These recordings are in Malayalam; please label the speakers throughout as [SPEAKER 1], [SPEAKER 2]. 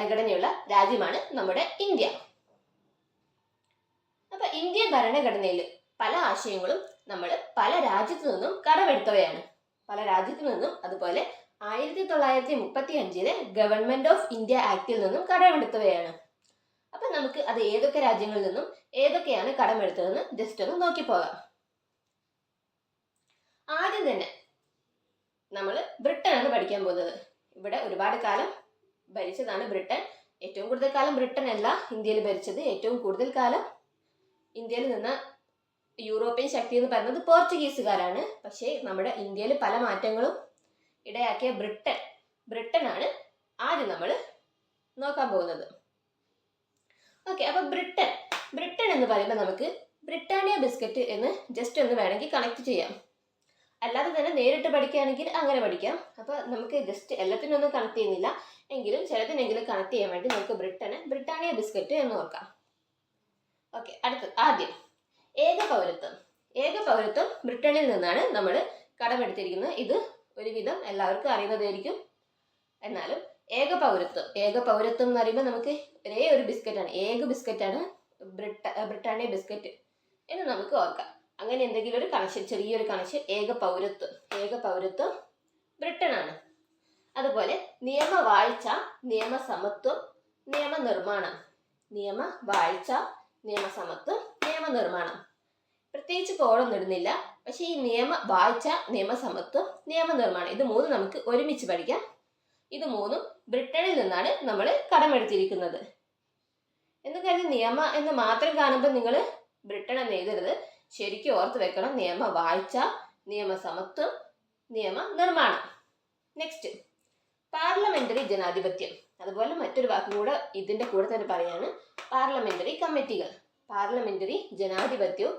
[SPEAKER 1] ഭരണഘടനയുള്ള രാജ്യമാണ് നമ്മുടെ ഇന്ത്യ. അപ്പൊ ഇന്ത്യൻ ഭരണഘടനയിൽ പല ആശയങ്ങളും നമ്മൾ പല രാജ്യത്തു നിന്നും കടമെടുത്തവയാണ്. പല രാജ്യത്തു നിന്നും അതുപോലെ 1935 ഗവൺമെന്റ് ഓഫ് ഇന്ത്യ ആക്ടിൽ നിന്നും കടമെടുത്തവയാണ്. അപ്പൊ നമുക്ക് അത് ഏതൊക്കെ രാജ്യങ്ങളിൽ നിന്നും ഏതൊക്കെയാണ് കടമെടുത്തതെന്ന് ജസ്റ്റ് ഒന്ന് നോക്കിപ്പോകാം. ആദ്യം തന്നെ നമ്മൾ ബ്രിട്ടനാണ് പഠിക്കാൻ പോകുന്നത്. ഇവിടെ ഒരുപാട് കാലം ഭരിച്ചതാണ് ബ്രിട്ടൻ. ഏറ്റവും കൂടുതൽ കാലം ബ്രിട്ടൻ അല്ല ഇന്ത്യയിൽ ഭരിച്ചത്. ഏറ്റവും കൂടുതൽ കാലം ഇന്ത്യയിൽ നിന്ന് യൂറോപ്യൻ ശക്തി എന്ന് പറയുന്നത് പോർച്ചുഗീസുകാരാണ്. പക്ഷേ നമ്മുടെ ഇന്ത്യയിൽ പല മാറ്റങ്ങളും ഇടയാക്കിയ ബ്രിട്ടനാണ് ആദ്യം നമ്മൾ നോക്കാൻ പോകുന്നത്. ഓക്കെ, അപ്പൊ ബ്രിട്ടൻ എന്ന് പറയുമ്പോൾ നമുക്ക് ബ്രിട്ടാനിയ ബിസ്ക്കറ്റ് എന്ന് ജസ്റ്റ് ഒന്ന് വേണമെങ്കിൽ കണക്ട് ചെയ്യാം. അല്ലാതെ തന്നെ നേരിട്ട് പഠിക്കുകയാണെങ്കിൽ അങ്ങനെ പഠിക്കാം. അപ്പൊ നമുക്ക് ജസ്റ്റ് എല്ലാത്തിനും ഒന്നും കണക്ട് ചെയ്യുന്നില്ല എങ്കിലും ചിലതിനെങ്കിലും കണക്ട് ചെയ്യാൻ വേണ്ടി നമുക്ക് ബ്രിട്ടാനിയ ബിസ്ക്കറ്റ് എന്ന് നോക്കാം. ഓക്കെ, ആദ്യം ഏക പൗരത്വം ബ്രിട്ടനിൽ നിന്നാണ് നമ്മൾ കടമെടുത്തിരിക്കുന്നത്. ഇത് ഒരുവിധം എല്ലാവർക്കും അറിയുന്നതായിരിക്കും. എന്നാലും ഏക പൗരത്വം എന്ന് പറയുമ്പോൾ നമുക്ക് ഒരേ ഒരു ബിസ്ക്കറ്റാണ്, ഏക ബിസ്ക്കറ്റാണ് ബ്രിട്ടാനിയ ബിസ്ക്കറ്റ് എന്ന് നമുക്ക് ഓർക്കാം. അങ്ങനെ എന്തെങ്കിലും ഒരു കണക്ഷൻ, ചെറിയൊരു കണക്ഷൻ, ഏക പൗരത്വം ബ്രിട്ടനാണ്. അതുപോലെ നിയമവാഴ്ച, നിയമസമത്വം, നിയമനിർമ്മാണം. നിയമനിർമ്മാണം പ്രത്യേകിച്ച് കോഡൊന്നും ഇടുന്നില്ല. പക്ഷെ ഈ നിയമവാഴ്ച, നിയമസമത്വം, നിയമനിർമ്മാണം ഇത് മൂന്നും നമുക്ക് ഒരുമിച്ച് പഠിക്കാം. ഇത് മൂന്നും ബ്രിട്ടനിൽ നിന്നാണ് നമ്മൾ കടമെടുത്തിരിക്കുന്നത്. എന്ന് കരുതി നിയമ എന്ന് മാത്രം കാണുമ്പോൾ നിങ്ങൾ ബ്രിട്ടൻ എന്ന് എഴുതരുത്. ശരിക്കും ഓർത്ത് വെക്കണം. നിയമവാഴ്ച, നിയമസമത്വം, നിയമനിർമ്മാണം. നെക്സ്റ്റ് പാർലമെന്ററി ജനാധിപത്യം. അതുപോലെ മറ്റൊരു വാക്കും കൂടെ ഇതിന്റെ കൂടെ തന്നെ പറയാണ്, പാർലമെന്ററി കമ്മിറ്റികൾ. പാർലമെന്ററി ജനാധിപത്യവും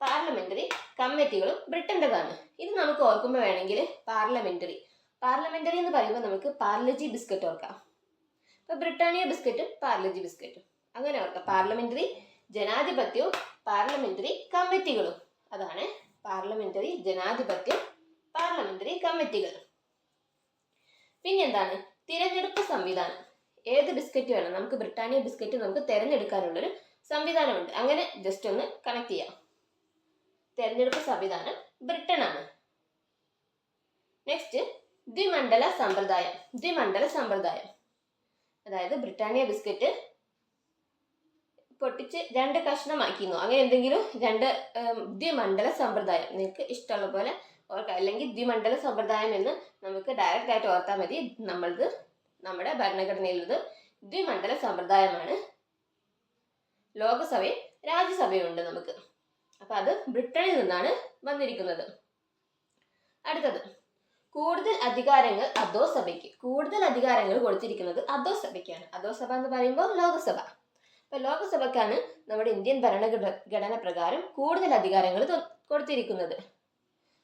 [SPEAKER 1] പാർലമെന്ററി കമ്മിറ്റികളും ബ്രിട്ടൻ്റെതാണ്. ഇത് നമുക്ക് ഓർക്കുമ്പോൾ വേണമെങ്കിൽ പാർലമെന്ററി എന്ന് പറയുമ്പോൾ നമുക്ക് പാർലജി ബിസ്ക്കറ്റ് ഓർക്കാം. ഇപ്പൊ ബ്രിട്ടാനിയ ബിസ്ക്കറ്റും പാർലജി ബിസ്ക്കറ്റും അങ്ങനെ ഓർക്കാം. പാർലമെന്ററി ജനാധിപത്യവും പാർലമെന്ററി കമ്മിറ്റികളും, അതാണ് പാർലമെന്ററി ജനാധിപത്യം, പാർലമെന്ററി കമ്മിറ്റികൾ. പിന്നെന്താണ് തിരഞ്ഞെടുപ്പ് സംവിധാനം. ഏത് ബിസ്ക്കറ്റ് വേണം, നമുക്ക് ബ്രിട്ടാനിയ ബിസ്ക്കറ്റ് നമുക്ക് തിരഞ്ഞെടുക്കാനുള്ളൊരു സംവിധാനമുണ്ട്. അങ്ങനെ ജസ്റ്റ് ഒന്ന് കണക്ട് ചെയ്യാം. തിരഞ്ഞെടുപ്പ് സംവിധാനം ബ്രിട്ടനാണ്. നെക്സ്റ്റ് ദ്വിമണ്ഡല സമ്പ്രദായം. അതായത് ബ്രിട്ടാനിയ ബിസ്ക്കറ്റ് പൊട്ടിച്ച് 2 കഷ്ണമാക്കിയിരുന്നു, അങ്ങനെ എന്തെങ്കിലും ദ്വിമണ്ഡല സമ്പ്രദായം നിങ്ങൾക്ക് ഇഷ്ടമുള്ള പോലെ ഓർക്കാം. അല്ലെങ്കിൽ ദ്വിമണ്ഡല സമ്പ്രദായം എന്ന് നമുക്ക് ഡയറക്റ്റ് ആയിട്ട് ഓർത്താൽ മതി. നമ്മുടെ ഭരണഘടനയിലുള്ളത് ദ്വിമണ്ഡല സമ്പ്രദായമാണ്. ലോകസഭയും രാജ്യസഭയും ഉണ്ട് നമുക്ക്. അപ്പൊ അത് ബ്രിട്ടനിൽ നിന്നാണ് വന്നിരിക്കുന്നത്. അടുത്തത് കൂടുതൽ അധികാരങ്ങൾ അധോസഭയ്ക്ക്. കൂടുതൽ അധികാരങ്ങൾ കൊടുത്തിരിക്കുന്നത് അധോസഭയ്ക്കാണ്. അധോസഭ എന്ന് പറയുമ്പോൾ ലോകസഭ. അപ്പൊ ലോകസഭയ്ക്കാണ് നമ്മുടെ ഇന്ത്യൻ ഭരണഘടന പ്രകാരം കൂടുതൽ അധികാരങ്ങൾ കൊടുത്തിരിക്കുന്നത്.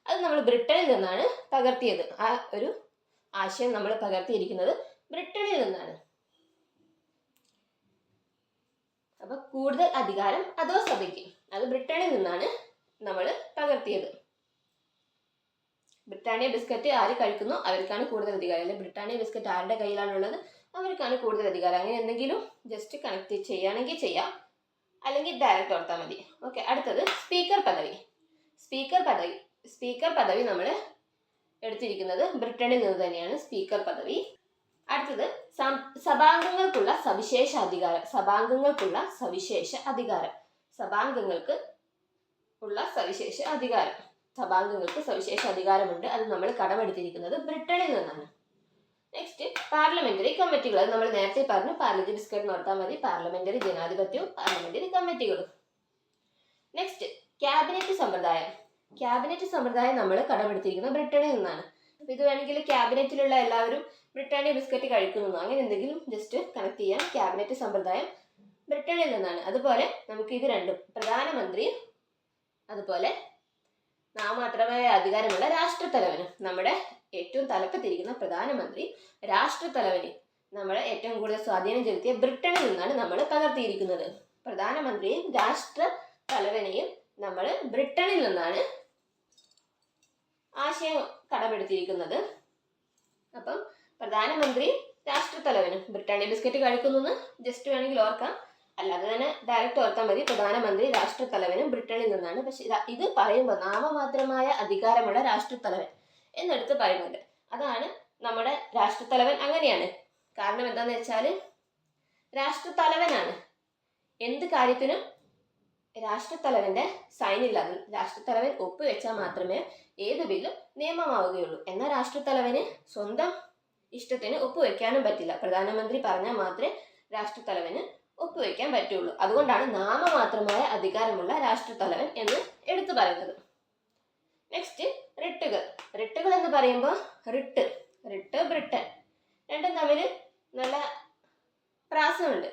[SPEAKER 1] അത് നമ്മൾ ബ്രിട്ടനിൽ നിന്നാണ് പകർത്തിയത്. ആ ഒരു ആശയം നമ്മൾ പകർത്തിയിരിക്കുന്നത് ബ്രിട്ടനിൽ നിന്നാണ്. അപ്പൊ കൂടുതൽ അധികാരം അധോസഭയ്ക്ക്, അത് ബ്രിട്ടനിൽ നിന്നാണ് നമ്മൾ പകർത്തിയത്. ബ്രിട്ടാനിയ ബിസ്ക്കറ്റ് ആര് കഴിക്കുന്നു അവർക്കാണ് കൂടുതൽ അധികാരം. അല്ലെങ്കിൽ ബ്രിട്ടാനിയ ബിസ്ക്കറ്റ് ആരുടെ കയ്യിലാണുള്ളത് അവർക്കാണ് കൂടുതൽ അധികാരം. അങ്ങനെ എന്തെങ്കിലും ജസ്റ്റ് കണക്ട് ചെയ്യുകയാണെങ്കിൽ ചെയ്യാം, അല്ലെങ്കിൽ ഡയറക്റ്റ് ഓർത്താൽ മതി. ഓക്കെ, അടുത്തത് സ്പീക്കർ പദവി നമ്മൾ എടുത്തിരിക്കുന്നത് ബ്രിട്ടനിൽ നിന്ന് തന്നെയാണ് സ്പീക്കർ പദവി. അടുത്തത് സഭാംഗങ്ങൾക്കുള്ള സവിശേഷ അധികാരം. സഭാംഗങ്ങൾക്ക് സവിശേഷ അധികാരമുണ്ട്. അത് നമ്മൾ കടമെടുത്തിരിക്കുന്നത് ബ്രിട്ടനിൽ നിന്നാണ്. നെക്സ്റ്റ് പാർലമെന്ററി കമ്മിറ്റികൾ. അത് നമ്മൾ നേരത്തെ പറഞ്ഞു, പാർലജി ബിസ്ക്കറ്റ് നോർത്താൽ മതി. പാർലമെന്ററി ജനാധിപത്യവും പാർലമെന്ററി കമ്മിറ്റികളും. നെക്സ്റ്റ് ക്യാബിനറ്റ് സമ്പ്രദായം നമ്മൾ കടമെടുത്തിരിക്കുന്നത് ബ്രിട്ടനിൽ നിന്നാണ്. അപ്പൊ ഇത് വേണമെങ്കിൽ ക്യാബിനറ്റിലുള്ള എല്ലാവരും ബ്രിട്ടാനിയ ബിസ്ക്കറ്റ് കഴിക്കുന്നു, അങ്ങനെ എന്തെങ്കിലും ജസ്റ്റ് കണക്ട് ചെയ്യാം. ക്യാബിനറ്റ് സമ്പ്രദായം ബ്രിട്ടനിൽ നിന്നാണ്. അതുപോലെ നമുക്ക് ഇത് രണ്ടും, പ്രധാനമന്ത്രി അതുപോലെ നാമമാത്രമായ അധികാരമുള്ള രാഷ്ട്രത്തലവനും, നമ്മുടെ ഏറ്റവും തലപ്പത്തിരിക്കുന്ന പ്രധാനമന്ത്രി രാഷ്ട്രത്തലവന് നമ്മളെ ഏറ്റവും കൂടുതൽ സ്വാധീനം ചെലുത്തിയ ബ്രിട്ടനിൽ നിന്നാണ് നമ്മൾ പകർത്തിയിരിക്കുന്നത്. പ്രധാനമന്ത്രിയും രാഷ്ട്രത്തലവനെയും നമ്മൾ ബ്രിട്ടനിൽ നിന്നാണ് ആശയം കടമെടുത്തിരിക്കുന്നത്. അപ്പം പ്രധാനമന്ത്രി രാഷ്ട്രത്തലവനും. ബ്രിട്ടാനിയ ബിസ്ക്കറ്റ് കഴിക്കുന്നു ജസ്റ്റ് വേണമെങ്കിൽ ഓർക്കാം, അല്ലാതെ തന്നെ ഡയറക്റ്റ് ഓർത്താൽ മതി. പ്രധാനമന്ത്രി രാഷ്ട്രത്തലവനും ബ്രിട്ടനിൽ നിന്നാണ്. പക്ഷെ ഇത് പറയുമ്പോൾ നാമമാത്രമായ അധികാരമുള്ള രാഷ്ട്രത്തലവൻ എന്നെടുത്ത് പറയുന്നുണ്ട്. അതാണ് നമ്മുടെ രാഷ്ട്രത്തലവൻ. അങ്ങനെയാണ്. കാരണം എന്താണെന്ന് വെച്ചാൽ രാഷ്ട്രത്തലവനാണ് എന്ത് കാര്യത്തിനും രാഷ്ട്രത്തലവന്റെ സൈനില്ലാതെ രാഷ്ട്രത്തലവൻ ഒപ്പുവെച്ചാൽ മാത്രമേ ഏത് ബില്ലും നിയമമാവുകയുള്ളൂ. എന്നാൽ രാഷ്ട്രത്തലവന് സ്വന്തം ഇഷ്ടത്തിന് ഒപ്പുവെക്കാനും പറ്റില്ല. പ്രധാനമന്ത്രി പറഞ്ഞാൽ മാത്രമേ രാഷ്ട്രത്തലവന് ഒപ്പുവെക്കാൻ പറ്റുള്ളൂ. അതുകൊണ്ടാണ് നാമമാത്രമായ അധികാരമുള്ള രാഷ്ട്രത്തലവൻ എന്ന് എടുത്തു പറയുന്നത്. നെക്സ്റ്റ് റിട്ടുകൾ. റിട്ടുകൾ എന്ന് പറയുമ്പോൾ റിട്ട് ബ്രിട്ടൻ രണ്ടും തമ്മിൽ നല്ല പ്രാസമുണ്ട്.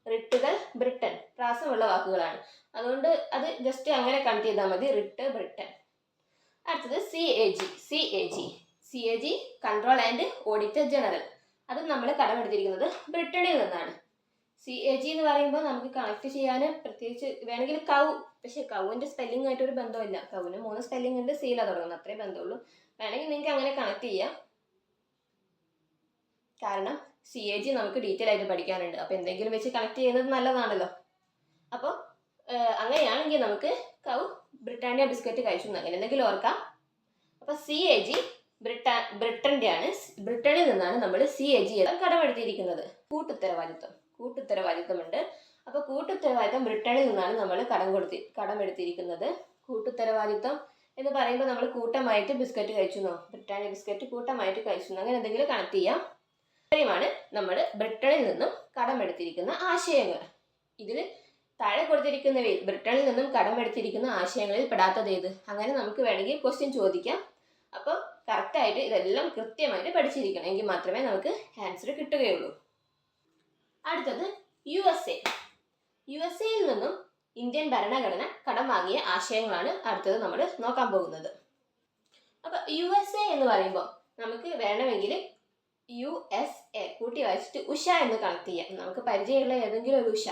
[SPEAKER 1] റിട്ടുകൾ ബ്രിട്ടൻ പ്രാസമുള്ള വാക്കുകളാണ്. അതുകൊണ്ട് അത് ജസ്റ്റ് അങ്ങനെ കണക്ട് ചെയ്താൽ മതി. Writ Britain. അടുത്തത് CAG control and auditor general. അതും നമ്മൾ കടമെടുത്തിരിക്കുന്നത് ബ്രിട്ടനിൽ നിന്നാണ്. CAG എന്ന് പറയുമ്പോൾ നമുക്ക് കണക്ട് ചെയ്യാൻ പ്രത്യേകിച്ച് വേണമെങ്കിൽ പക്ഷെ കൗവിൻ്റെ സ്പെല്ലിംഗ് ആയിട്ട് ഒരു ബന്ധമില്ല. കൗവിന് 3 സ്പെല്ലിംഗ് ഉണ്ട്, സീല തുടങ്ങുന്നത്, അത്രേ ബന്ധമുള്ളൂ. വേണമെങ്കിൽ നിങ്ങൾക്ക് അങ്ങനെ കണക്ട് ചെയ്യാം. കാരണം CAG നമുക്ക് ഡീറ്റെയിൽ ആയിട്ട് പഠിക്കാനുണ്ട്. അപ്പോൾ എന്തെങ്കിലും വെച്ച് കണക്ട് ചെയ്യുന്നത് നല്ലതാണല്ലോ. അപ്പോൾ അങ്ങനെയാണെങ്കിൽ നമുക്ക് കൗ ബ്രിട്ടാനിയ ബിസ്ക്കറ്റ് കഴിച്ചു അങ്ങനെ എന്തെങ്കിലും ഓർക്കാം. അപ്പോൾ CAG ബ്രിട്ടൻ്റെ ആണ്. ബ്രിട്ടനിൽ നിന്നാണ് നമ്മൾ CAG കടമെടുത്തിരിക്കുന്നത്. കൂട്ടുത്തരവാദിത്വമുണ്ട്. അപ്പോൾ കൂട്ടുത്തരവാദിത്വം ബ്രിട്ടനിൽ നിന്നാണ് നമ്മൾ കടമെടുത്തിരിക്കുന്നത്. കൂട്ടുത്തരവാദിത്വം എന്ന് പറയുമ്പോൾ നമ്മൾ കൂട്ടമായിട്ട് ബിസ്ക്കറ്റ് കഴിച്ചെന്നോ, ബ്രിട്ടാനിയ ബിസ്ക്കറ്റ് കൂട്ടമായിട്ട് കഴിച്ചെന്നോ, അങ്ങനെ എന്തെങ്കിലും കണക്ട് ചെയ്യാം. ഇത്രയുമാണ് നമ്മൾ ബ്രിട്ടനിൽ നിന്നും കടമെടുത്തിരിക്കുന്ന ആശയങ്ങൾ. ഇതിൽ താഴെ കൊടുത്തിരിക്കുന്നവയിൽ ബ്രിട്ടനിൽ നിന്നും കടമെടുത്തിരിക്കുന്ന ആശയങ്ങളിൽ പെടാത്തത് ഏത്? അങ്ങനെ നമുക്ക് വേണമെങ്കിൽ ക്വസ്റ്റ്യൻ ചോദിക്കാം. അപ്പോൾ കറക്റ്റായിട്ട് ഇതെല്ലാം കൃത്യമായിട്ട് പഠിച്ചിരിക്കണം, എങ്കിൽ മാത്രമേ നമുക്ക് ആൻസർ കിട്ടുകയുള്ളൂ. അടുത്തത് USA നിന്നും ഇന്ത്യൻ ഭരണഘടന കടം വാങ്ങിയ ആശയങ്ങളാണ് അടുത്തത് നമ്മൾ നോക്കാൻ പോകുന്നത്. അപ്പോൾ USA എന്ന് പറയുമ്പോൾ നമുക്ക് വേണമെങ്കിൽ USA കൂട്ടി വായിച്ചിട്ട് ഉഷ എന്ന് കണക്ട് ചെയ്യാം. നമുക്ക് പരിചയമുള്ള ഏതെങ്കിലും ഒരു ഉഷ.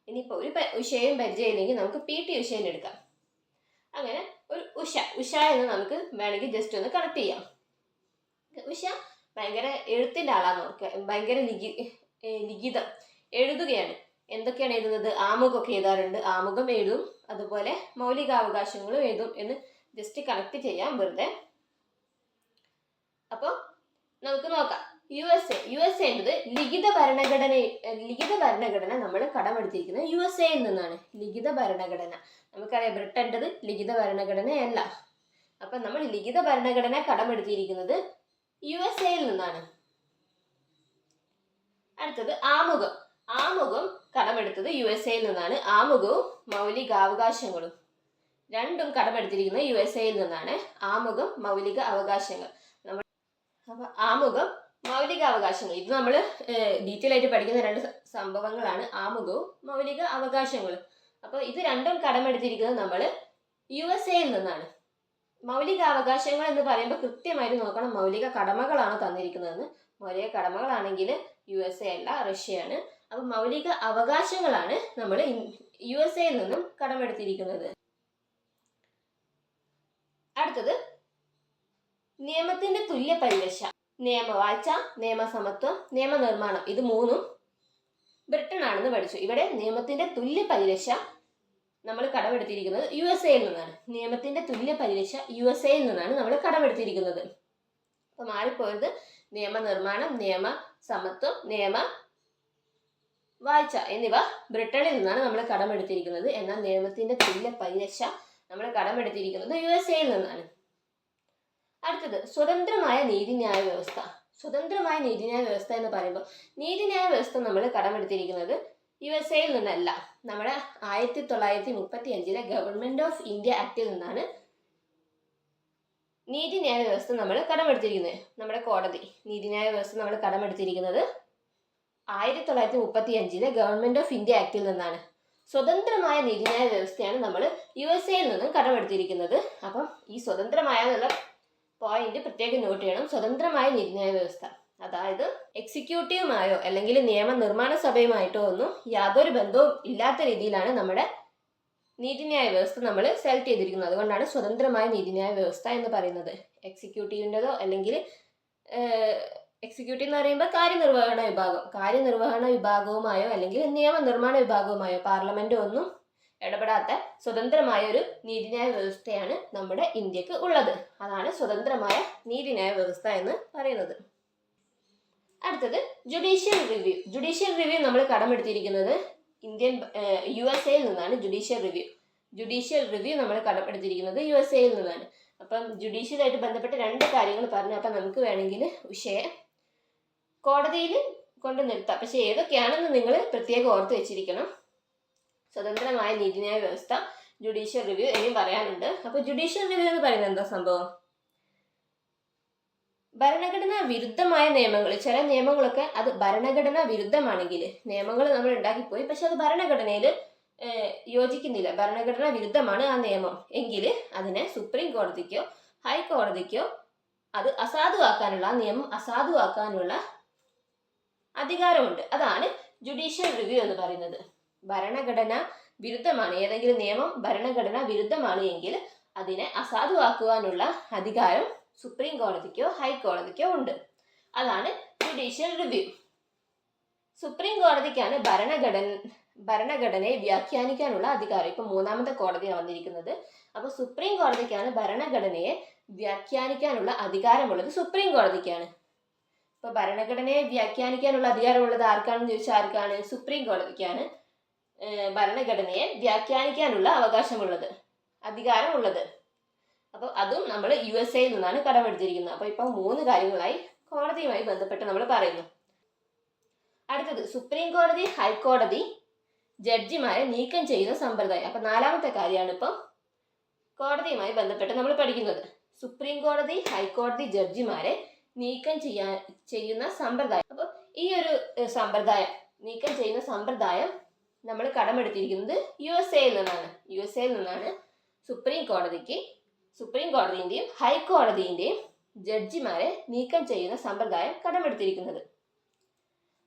[SPEAKER 1] ഇനിയിപ്പോൾ ഒരു ഉഷയും പരിചയമില്ലെങ്കിൽ നമുക്ക് PT ഉഷേനെ എടുക്കാം. അങ്ങനെ ഒരു ഉഷ എന്ന് നമുക്ക് വേണമെങ്കിൽ ജസ്റ്റ് ഒന്ന് കണക്ട് ചെയ്യാം. ഉഷ ഭയങ്കര എഴുത്തിൻ്റെ ആളാന്ന് ഓർക്കുക. ഭയങ്കര ലിഖിതം എഴുതുകയാണ്. എന്തൊക്കെയാണ് എഴുതുന്നത്? ആമുഖമൊക്കെ എഴുതാറുണ്ട്. ആമുഖം എഴുതും, അതുപോലെ മൗലികാവകാശങ്ങളും എഴുതും എന്ന് ജസ്റ്റ് കണക്ട് ചെയ്യാം വെറുതെ. അപ്പോൾ നമുക്ക് നോക്കാം. USA എന്നത് ലിഖിത ഭരണഘടന നമ്മൾ കടമെടുത്തിരിക്കുന്നത് USAയിൽ നിന്നാണ്. ലിഖിത ഭരണഘടന നമുക്കറിയാം, ബ്രിട്ടൻ്റെത് ലിഖിത ഭരണഘടനയല്ല. അപ്പം നമ്മൾ ലിഖിത ഭരണഘടന കടമെടുത്തിരിക്കുന്നത് USAയിൽ നിന്നാണ്. അടുത്തത് ആമുഖം കടമെടുത്തത് USAയിൽ നിന്നാണ്. ആമുഖവും മൗലികാവകാശങ്ങളും രണ്ടും കടമെടുത്തിരിക്കുന്നത് USAയിൽ നിന്നാണ്. ആമുഖം മൗലിക അവകാശങ്ങൾ. അപ്പോൾ ആമുഖം മൗലികാവകാശങ്ങൾ ഇത് നമ്മൾ ഡീറ്റെയിൽ ആയിട്ട് പഠിക്കുന്ന 2 സംഭവങ്ങളാണ് ആമുഖവും മൗലിക അവകാശങ്ങളും. അപ്പോൾ ഇത് രണ്ടും കടമെടുത്തിരിക്കുന്നത് നമ്മൾ USAയിൽ നിന്നാണ്. മൗലികാവകാശങ്ങൾ എന്ന് പറയുമ്പോൾ കൃത്യമായിട്ട് നോക്കണം, മൗലിക കടമകളാണ് തന്നിരിക്കുന്നതെന്ന്. മൗലിക കടമകളാണെങ്കിൽ USA അല്ല, റഷ്യയാണ്. അപ്പോൾ മൗലിക അവകാശങ്ങളാണ് നമ്മൾ USAയിൽ നിന്നും കടമെടുത്തിരിക്കുന്നത്. അടുത്തത് നിയമത്തിന്റെ തുല്യ പരിരക്ഷ. നിയമവാഴ്ച, നിയമസമത്വം, നിയമനിർമ്മാണം, ഇത് 3ഉം ബ്രിട്ടനാണെന്ന് പഠിച്ചു. ഇവിടെ നിയമത്തിന്റെ തുല്യ പരിരക്ഷ നമ്മൾ കടമെടുത്തിരിക്കുന്നത് USAയിൽ നിന്നാണ്. നിയമത്തിന്റെ തുല്യ പരിരക്ഷ USAയിൽ നിന്നാണ് നമ്മൾ കടമെടുത്തിരിക്കുന്നത്. അപ്പോൾ മാറിപ്പോയത് നിയമനിർമ്മാണം, നിയമസമത്വം, നിയമവാഴ്ച എന്നിവ ബ്രിട്ടനിൽ നിന്നാണ് നമ്മൾ കടമെടുത്തിരിക്കുന്നത്. എന്നാൽ നിയമത്തിന്റെ തുല്യ പരിരക്ഷ നമ്മൾ കടമെടുത്തിരിക്കുന്നത് USAയിൽ നിന്നാണ്. അടുത്തത് സ്വതന്ത്രമായ നീതിന്യായ വ്യവസ്ഥ. സ്വതന്ത്രമായ നീതിന്യായ വ്യവസ്ഥ എന്ന് പറയുമ്പോൾ നീതിന്യായ വ്യവസ്ഥ നമ്മൾ കടമെടുത്തിരിക്കുന്നത് USAയിൽ നിന്നല്ല. നമ്മുടെ 1935 ഗവൺമെന്റ് ഓഫ് ഇന്ത്യ ആക്ടിൽ നിന്നാണ് നീതിന്യായ വ്യവസ്ഥ നമ്മൾ കടമെടുത്തിരിക്കുന്നത്. നമ്മുടെ കോടതി നീതിന്യായ വ്യവസ്ഥ നമ്മൾ കടമെടുത്തിരിക്കുന്നത് 1935 ഗവൺമെന്റ് ഓഫ് ഇന്ത്യ ആക്ടിൽ നിന്നാണ്. സ്വതന്ത്രമായ നീതിന്യായ വ്യവസ്ഥയാണ് നമ്മൾ USAയിൽ നിന്നും കടമെടുത്തിരിക്കുന്നത്. അപ്പം ഈ സ്വതന്ത്രമായ എന്നുള്ള പോയിന്റ് പ്രത്യേകം നോട്ട് ചെയ്യണം. സ്വതന്ത്രമായ നീതിന്യായ വ്യവസ്ഥ, അതായത് എക്സിക്യൂട്ടീവുമായോ അല്ലെങ്കിൽ നിയമനിർമ്മാണ സഭയുമായിട്ടോ ഒന്നും യാതൊരു ബന്ധവും ഇല്ലാത്ത രീതിയിലാണ് നമ്മുടെ നീതിന്യായ വ്യവസ്ഥ നമ്മൾ സെലക്ട് ചെയ്തിരിക്കുന്നത്. അതുകൊണ്ടാണ് സ്വതന്ത്രമായ നീതിന്യായ വ്യവസ്ഥ എന്ന് പറയുന്നത്. എക്സിക്യൂട്ടീവിൻ്റെതോ അല്ലെങ്കിൽ എക്സിക്യൂട്ടീവ് എന്ന് പറയുമ്പോൾ കാര്യനിർവഹണ വിഭാഗവുമായോ അല്ലെങ്കിൽ നിയമനിർമ്മാണ വിഭാഗവുമായോ പാർലമെന്റ് ഒന്നും ഇടപെടാത്ത സ്വതന്ത്രമായ ഒരു നീതിന്യായ വ്യവസ്ഥയാണ് നമ്മുടെ ഇന്ത്യക്ക് ഉള്ളത്. അതാണ് സ്വതന്ത്രമായ നീതിന്യായ വ്യവസ്ഥ എന്ന് പറയുന്നത്. അടുത്തത് ജുഡീഷ്യൽ റിവ്യൂ നമ്മൾ കടമെടുത്തിരിക്കുന്നത് USA നിന്നാണ്. ജുഡീഷ്യൽ റിവ്യൂ നമ്മൾ കടമെടുത്തിരിക്കുന്നത് USA നിന്നാണ്. അപ്പം ജുഡീഷ്യലായിട്ട് ബന്ധപ്പെട്ട 2 കാര്യങ്ങൾ പറഞ്ഞു. അപ്പം നമുക്ക് വേണമെങ്കിൽ വിഷയം കോടതിയിൽ കൊണ്ട് നിർത്താം. പക്ഷെ ഏതൊക്കെയാണെന്ന് നിങ്ങൾ പ്രത്യേകം ഓർത്ത് വെച്ചിരിക്കണം. സ്വതന്ത്രമായ നീതിന്യായ വ്യവസ്ഥ, ജുഡീഷ്യൽ റിവ്യൂ ഇനിയും പറയാനുണ്ട്. അപ്പോൾ ജുഡീഷ്യൽ റിവ്യൂ എന്ന് പറയുന്നത് എന്താ സംഭവം? ഭരണഘടനാ വിരുദ്ധമായ നിയമങ്ങൾ, ചില നിയമങ്ങളൊക്കെ അത് ഭരണഘടനാ വിരുദ്ധമാണെങ്കിൽ, നിയമങ്ങൾ നമ്മൾ ഉണ്ടാക്കിപ്പോയി പക്ഷെ അത് ഭരണഘടനയിൽ യോജിക്കുന്നില്ല, ഭരണഘടനാ വിരുദ്ധമാണ് ആ നിയമം എങ്കിൽ അതിനെ സുപ്രീം കോടതിക്കോ ഹൈക്കോടതിക്കോ അത് അസാധുവാക്കാനുള്ള, ആ നിയമം അസാധുവാക്കാനുള്ള അധികാരമുണ്ട്. അതാണ് ജുഡീഷ്യൽ റിവ്യൂ എന്ന് പറയുന്നത്. ഭരണഘടന വിരുദ്ധമാണ്, ഏതെങ്കിലും നിയമം ഭരണഘടന വിരുദ്ധമാണ് എങ്കിൽ അതിനെ അസാധുവാക്കുവാനുള്ള അധികാരം സുപ്രീം കോടതിക്കോ ഹൈക്കോടതിക്കോ ഉണ്ട്. അതാണ് ജുഡീഷ്യൽ റിവ്യൂ. സുപ്രീം കോടതിക്കാണ് ഭരണഘടനയെ വ്യാഖ്യാനിക്കാനുള്ള അധികാരം. ഇപ്പൊ 3ാമത്തെ കോടതിയാണ് വന്നിരിക്കുന്നത്. അപ്പൊ സുപ്രീം കോടതിക്കാണ് ഭരണഘടനയെ വ്യാഖ്യാനിക്കാനുള്ള അധികാരമുള്ളത്, സുപ്രീം കോടതിക്കാണ്. ഇപ്പൊ ഭരണഘടനയെ വ്യാഖ്യാനിക്കാനുള്ള അധികാരമുള്ളത് ആർക്കാണെന്ന് ചോദിച്ചാൽ ആർക്കാണ്? സുപ്രീം കോടതിക്കാണ് ഭരണഘടനയെ വ്യാഖ്യാനിക്കാനുള്ള അവകാശമുള്ളത്, അധികാരമുള്ളത്. അപ്പോൾ അതും നമ്മൾ USA നിന്നാണ് കടമെടുത്തിരിക്കുന്നത്. അപ്പോൾ ഇപ്പം 3 കാര്യങ്ങളായി കോടതിയുമായി ബന്ധപ്പെട്ട് നമ്മൾ പറയുന്നു. അടുത്തത് സുപ്രീം കോടതി ഹൈക്കോടതി ജഡ്ജിമാരെ നീക്കം ചെയ്യുന്ന സമ്പ്രദായം. അപ്പം 4ാമത്തെ കാര്യമാണ് ഇപ്പം കോടതിയുമായി ബന്ധപ്പെട്ട് നമ്മൾ പഠിക്കുന്നത്. സുപ്രീം കോടതി ഹൈക്കോടതി ജഡ്ജിമാരെ നീക്കം ചെയ്യുന്ന സമ്പ്രദായം. അപ്പോൾ ഈ ഒരു സമ്പ്രദായം, നീക്കം ചെയ്യുന്ന സമ്പ്രദായം നമ്മൾ കടമെടുത്തിരിക്കുന്നത് USA നിന്നാണ്. സുപ്രീം കോടതിൻ്റെയും ഹൈക്കോടതിൻ്റെയും ജഡ്ജിമാരെ നീക്കം ചെയ്യുന്ന സമ്പ്രദായം കടമെടുത്തിരിക്കുന്നത്.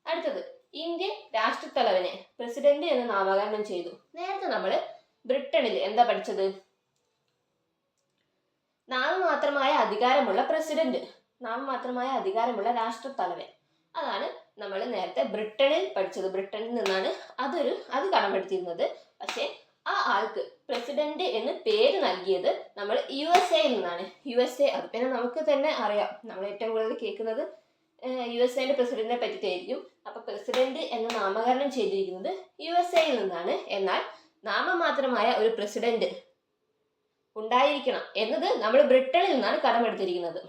[SPEAKER 1] അടുത്തത് ഇന്ത്യൻ രാഷ്ട്രത്തലവനെ പ്രസിഡന്റ് എന്ന് നാമകരണം ചെയ്തു. നേരത്തെ നമ്മൾ ബ്രിട്ടനിൽ എന്താ പഠിച്ചത്? നാമമാത്രമായ അധികാരമുള്ള പ്രസിഡന്റ്, നാമമാത്രമായ അധികാരമുള്ള രാഷ്ട്രത്തലവൻ. അതാണ് നമ്മൾ നേരത്തെ ബ്രിട്ടനിൽ പഠിച്ചത്. ബ്രിട്ടനിൽ നിന്നാണ് അത് കടമെടുത്തിരുന്നത്. പക്ഷേ ആ ആൾക്ക് പ്രസിഡന്റ് എന്ന് പേര് നൽകിയത് നമ്മൾ USA നിന്നാണ്. അത് പിന്നെ നമുക്ക് തന്നെ അറിയാം, നമ്മൾ ഏറ്റവും കൂടുതൽ കേൾക്കുന്നത് USA പ്രസിഡന്റിനെ പറ്റിയിട്ടായിരിക്കും. അപ്പൊ പ്രസിഡന്റ് എന്ന് നാമകരണം ചെയ്തിരിക്കുന്നത് USA നിന്നാണ്. എന്നാൽ നാമമാത്രമായ ഒരു പ്രസിഡന്റ് ഉണ്ടായിരിക്കണം എന്നത് നമ്മൾ ബ്രിട്ടനിൽ നിന്നാണ് കടമെടുത്തിരിക്കുന്നത്.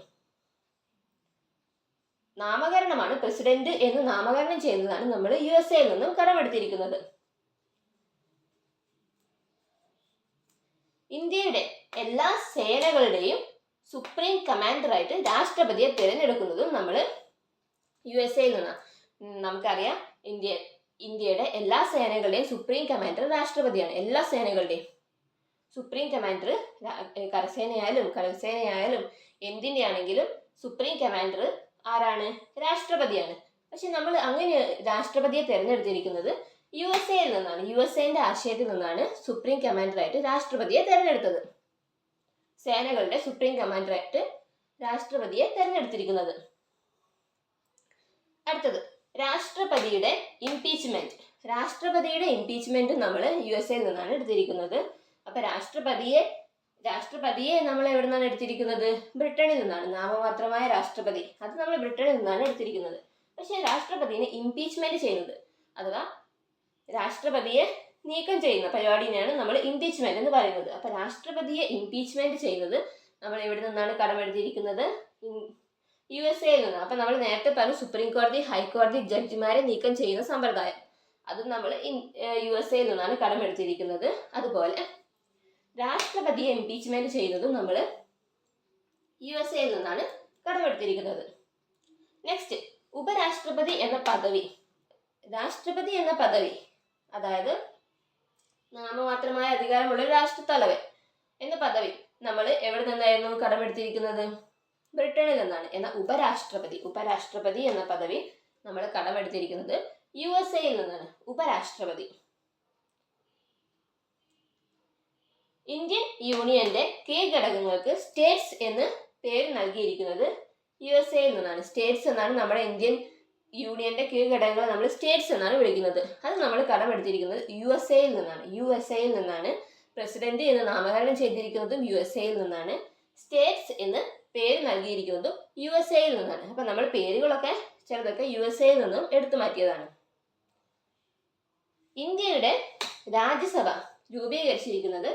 [SPEAKER 1] നാമകരണമാണ്, പ്രസിഡന്റ് എന്ന് നാമകരണം ചെയ്തതാണ് നമ്മൾ USA നിന്നും കടമെടുത്തിരിക്കുന്നത്. ഇന്ത്യയുടെ എല്ലാ സേനകളുടെയും സുപ്രീം കമാൻഡറായിട്ട് രാഷ്ട്രപതിയെ തിരഞ്ഞെടുക്കുന്നതും നമ്മൾ USA നിന്നാണ്. നമുക്കറിയാം, ഇന്ത്യയുടെ എല്ലാ സേനകളുടെയും സുപ്രീം കമാൻഡർ രാഷ്ട്രപതിയാണ്. എല്ലാ സേനകളുടെയും സുപ്രീം കമാൻഡർ, കരസേനയായാലും കടൽസേനയായാലും എന്തിൻ്റെ ആണെങ്കിലും സുപ്രീം കമാൻഡർ ആരാണ്? രാഷ്ട്രപതിയാണ്. പക്ഷെ നമ്മൾ അങ്ങനെ രാഷ്ട്രപതിയെ തിരഞ്ഞെടുത്തിരിക്കുന്നത് USA നിന്നാണ്. USAന്റെ ആശയത്തിൽ നിന്നാണ് സുപ്രീം കമാൻഡറായിട്ട് രാഷ്ട്രപതിയെ തിരഞ്ഞെടുത്തത്. സേനകളുടെ സുപ്രീം കമാൻഡറായിട്ട് രാഷ്ട്രപതിയെ തിരഞ്ഞെടുത്തിരിക്കുന്നത്. അടുത്തത് രാഷ്ട്രപതിയുടെ ഇംപീച്ച്മെന്റ് നമ്മൾ USA നിന്നാണ് എടുത്തിരിക്കുന്നത്. അപ്പൊ രാഷ്ട്രപതിയെ നമ്മൾ എവിടെ നിന്നാണ് എടുത്തിരിക്കുന്നത്? ബ്രിട്ടനിൽ നിന്നാണ്. നാമമാത്രമായ രാഷ്ട്രപതി, അത് നമ്മൾ ബ്രിട്ടനിൽ നിന്നാണ് എടുത്തിരിക്കുന്നത്. പക്ഷെ രാഷ്ട്രപതിയെ ഇംപീച്ച്മെന്റ് ചെയ്യുന്നത്, അഥവാ രാഷ്ട്രപതിയെ നീക്കം ചെയ്യുന്ന പരിപാടിനെയാണ് നമ്മൾ ഇംപീച്ച്മെന്റ് എന്ന് പറയുന്നത്. അപ്പൊ രാഷ്ട്രപതിയെ ഇംപീച്ച്മെന്റ് ചെയ്യുന്നത് നമ്മൾ എവിടെ നിന്നാണ് കടമെടുത്തിരിക്കുന്നത്? USA നിന്ന്. അപ്പൊ നമ്മൾ നേരത്തെ പറഞ്ഞു സുപ്രീം കോടതി ഹൈക്കോടതി ജഡ്ജിമാരെ നീക്കം ചെയ്യുന്ന സമ്പ്രദായം, അതും നമ്മൾ USA നിന്നാണ് കടമെടുത്തിരിക്കുന്നത്. അതുപോലെ രാഷ്ട്രപതിയെ ഇംപീച്ച്മെന്റ് ചെയ്യുന്നതും നമ്മൾ USA നിന്നാണ് കടമെടുത്തിരിക്കുന്നത്. നെക്സ്റ്റ്, ഉപരാഷ്ട്രപതി എന്ന പദവി. രാഷ്ട്രപതി എന്ന പദവി, അതായത് നാമമാത്രമായ അധികാരമുള്ള രാഷ്ട്രത്തലവൻ എന്ന പദവി നമ്മൾ എവിടെ നിന്നായിരുന്നു കടമെടുത്തിരിക്കുന്നത്? ബ്രിട്ടനിൽ നിന്നാണ്. എന്നാൽ ഉപരാഷ്ട്രപതി എന്ന പദവി നമ്മൾ കടമെടുത്തിരിക്കുന്നത് USA നിന്നാണ്. ഉപരാഷ്ട്രപതി. ഇന്ത്യൻ യൂണിയന്റെ കീഴ്ഘടകങ്ങൾക്ക് സ്റ്റേറ്റ്സ് എന്ന് പേര് നൽകിയിരിക്കുന്നത് USA നിന്നാണ്. സ്റ്റേറ്റ്സ് എന്നാണ് നമ്മുടെ ഇന്ത്യൻ യൂണിയന്റെ കീഴ്ഘടകങ്ങൾ നമ്മൾ സ്റ്റേറ്റ്സ് എന്നാണ് വിളിക്കുന്നത്. അത് നമ്മൾ കടമെടുത്തിരിക്കുന്നത് USA നിന്നാണ്. USA നിന്നാണ്. പ്രസിഡന്റ് എന്ന് നാമകരണം ചെയ്തിരിക്കുന്നതും USA നിന്നാണ്. സ്റ്റേറ്റ്സ് എന്ന് പേര് നൽകിയിരിക്കുന്നതും USA നിന്നാണ്. അപ്പൊ നമ്മൾ പേരുകളൊക്കെ ചിലതൊക്കെ USA നിന്നും എടുത്തു മാറ്റിയതാണ്. ഇന്ത്യയുടെ രാജ്യസഭ രൂപീകരിച്ചിരിക്കുന്നത്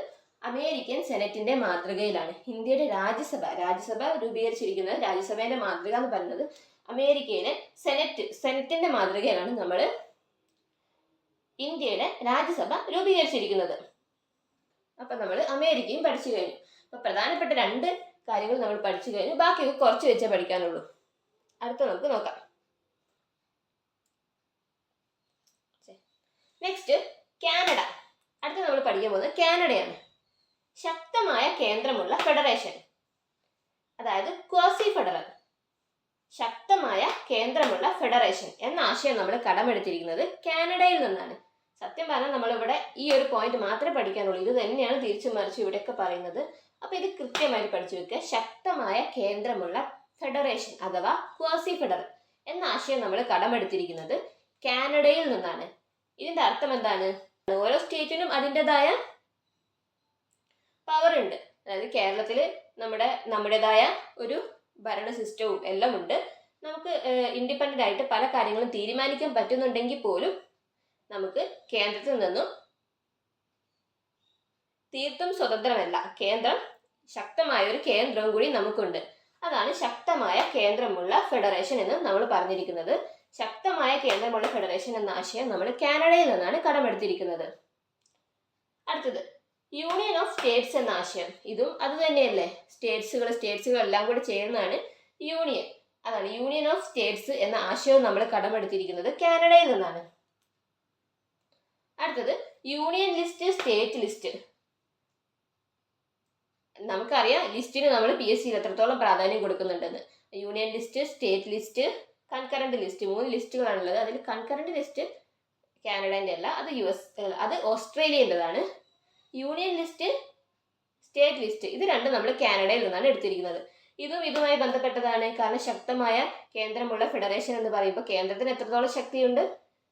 [SPEAKER 1] അമേരിക്കൻ സെനറ്റിന്റെ മാതൃകയിലാണ്. ഇന്ത്യയുടെ രാജ്യസഭ രൂപീകരിച്ചിരിക്കുന്നത്, രാജ്യസഭയുടെ മാതൃക എന്ന് പറയുന്നത് അമേരിക്കയിലെ സെനറ്റിന്റെ മാതൃകയിലാണ് നമ്മൾ ഇന്ത്യയുടെ രാജ്യസഭ രൂപീകരിച്ചിരിക്കുന്നത്. അപ്പൊ നമ്മൾ അമേരിക്കയും പഠിച്ചു കഴിഞ്ഞു. അപ്പൊ പ്രധാനപ്പെട്ട 2 കാര്യങ്ങൾ നമ്മൾ പഠിച്ചു കഴിഞ്ഞു. ബാക്കിയൊക്കെ കുറച്ച് വെച്ചേ പഠിക്കാനുള്ളൂ. അടുത്ത നമുക്ക് നോക്കാം. Next Canada. അടുത്ത നമ്മൾ പഠിക്കാൻ പോകുന്നത് കാനഡയാണ്. ശക്തമായ കേന്ദ്രമുള്ള ഫെഡറേഷൻ, അതായത് ക്വാസി ഫെഡറൽ. ശക്തമായ കേന്ദ്രമുള്ള ഫെഡറേഷൻ എന്ന ആശയം നമ്മൾ കടമെടുത്തിരിക്കുന്നത് കാനഡയിൽ നിന്നാണ്. സത്യം പറഞ്ഞാൽ നമ്മളിവിടെ ഈ ഒരു പോയിന്റ് മാത്രമേ പഠിക്കാനുള്ളൂ. ഇത് തന്നെയാണ് തിരിച്ചു മറിച്ച് ഇവിടെയൊക്കെ പറയുന്നത്. അപ്പൊ ഇത് കൃത്യമായി പഠിച്ചു വെക്കുക. ശക്തമായ കേന്ദ്രമുള്ള ഫെഡറേഷൻ അഥവാ ക്വാസി ഫെഡറൽ എന്ന ആശയം നമ്മൾ കടമെടുത്തിരിക്കുന്നത് കാനഡയിൽ നിന്നാണ്. ഇതിന്റെ അർത്ഥം എന്താണ്? ഓരോ സ്റ്റേറ്റിനും അതിൻ്റെതായ പവർ ഉണ്ട്. അതായത് കേരളത്തിൽ നമ്മുടേതായ ഒരു ഭരണ സിസ്റ്റവും എല്ലാം ഉണ്ട്. നമുക്ക് ഇൻഡിപെൻഡന്റ് ആയിട്ട് പല കാര്യങ്ങളും തീരുമാനിക്കാൻ പറ്റുന്നുണ്ടെങ്കിൽ പോലും നമുക്ക് കേന്ദ്രത്തിൽ നിന്നും തീർത്തും സ്വതന്ത്രമല്ല. ശക്തമായ ഒരു കേന്ദ്രവും കൂടി നമുക്കുണ്ട്. അതാണ് ശക്തമായ കേന്ദ്രമുള്ള ഫെഡറേഷൻ എന്ന് നമ്മൾ പറഞ്ഞിരിക്കുന്നത്. ശക്തമായ കേന്ദ്രമുള്ള ഫെഡറേഷൻ എന്ന ആശയം നമ്മൾ കാനഡയിൽ നിന്നാണ് കടമെടുത്തിരിക്കുന്നത്. അടുത്തത് യൂണിയൻ ഓഫ് സ്റ്റേറ്റ്സ് എന്ന ആശയം. ഇതും അത് തന്നെയല്ലേ, സ്റ്റേറ്റ്സുകൾ എല്ലാം കൂടെ ചേർന്നാണ് യൂണിയൻ. അതാണ് യൂണിയൻ ഓഫ് സ്റ്റേറ്റ്സ് എന്ന ആശയവും നമ്മൾ കടമെടുത്തിരിക്കുന്നത് കാനഡയിൽ നിന്നാണ്. അടുത്തത് യൂണിയൻ ലിസ്റ്റ്, സ്റ്റേറ്റ് ലിസ്റ്റ്. നമുക്കറിയാം ലിസ്റ്റിന് നമ്മൾ PSCയിൽ എത്രത്തോളം പ്രാധാന്യം കൊടുക്കുന്നുണ്ടെന്ന്. Union list, state list, concurrent list, 3 ലിസ്റ്റുകളാണുള്ളത്. അതിൽ കൺകറന്റ് ലിസ്റ്റ് കാനഡന്റെ അല്ല, അത് ഓസ്ട്രേലിയൻ്റെതാണ്. യൂണിയൻ ലിസ്റ്റ്, സ്റ്റേറ്റ് ലിസ്റ്റ് ഇത് രണ്ടും നമ്മൾ കാനഡയിൽ നിന്നാണ് എടുത്തിരിക്കുന്നത്. ഇതുമായി ബന്ധപ്പെട്ടതാണ്. കാരണം ശക്തമായ കേന്ദ്രമുള്ള ഫെഡറേഷൻ എന്ന് പറയുമ്പോൾ കേന്ദ്രത്തിന് എത്രത്തോളം ശക്തിയുണ്ട്,